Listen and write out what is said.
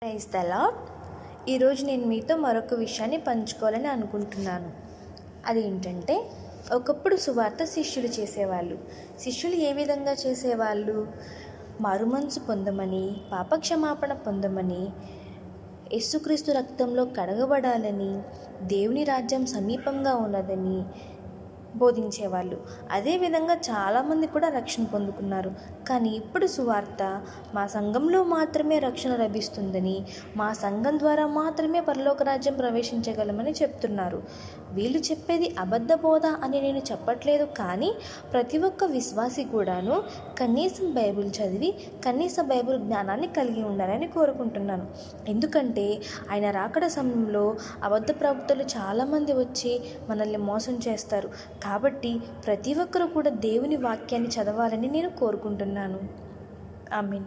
Praise the lord. ఈరోజు నేను మీతో మరొక విషయాన్ని పంచుకోవాలని అనుకుంటున్నాను. అదేంటంటే, ఒకప్పుడు సువార్త శిష్యులు చేసేవాళ్ళు. శిష్యులు ఏ విధంగా చేసేవాళ్ళు? మారుమనసు పొందమని, పాపక్షమాపణ పొందమని, యేసుక్రీస్తు రక్తంలో కడగబడాలని, దేవుని రాజ్యం సమీపంగా ఉన్నదని బోధించేవాళ్ళు. అదేవిధంగా చాలామంది కూడా రక్షణ పొందుకున్నారు. కానీ ఇప్పుడు సువార్త మా సంఘంలో మాత్రమే రక్షణ లభిస్తుందని, మా సంఘం ద్వారా మాత్రమే పరలోక రాజ్యం ప్రవేశించగలమని చెప్తున్నారు. వీళ్ళు చెప్పేది అబద్ధ బోధ అని నేను చెప్పట్లేదు, కానీ ప్రతి ఒక్క విశ్వాసి కూడాను కనీసం బైబిల్ చదివి కనీస బైబిల్ జ్ఞానాన్ని కలిగి ఉండాలని కోరుకుంటున్నాను. ఎందుకంటే ఆయన రాకడ సమయంలో అబద్ధ ప్రవక్తలు చాలామంది వచ్చి మనల్ని మోసం చేస్తారు. కాబట్టి ప్రతి ఒక్కరూ కూడా దేవుని వాక్యాన్ని చదవాలని నేను కోరుకుంటున్నాను. ఆమేన్.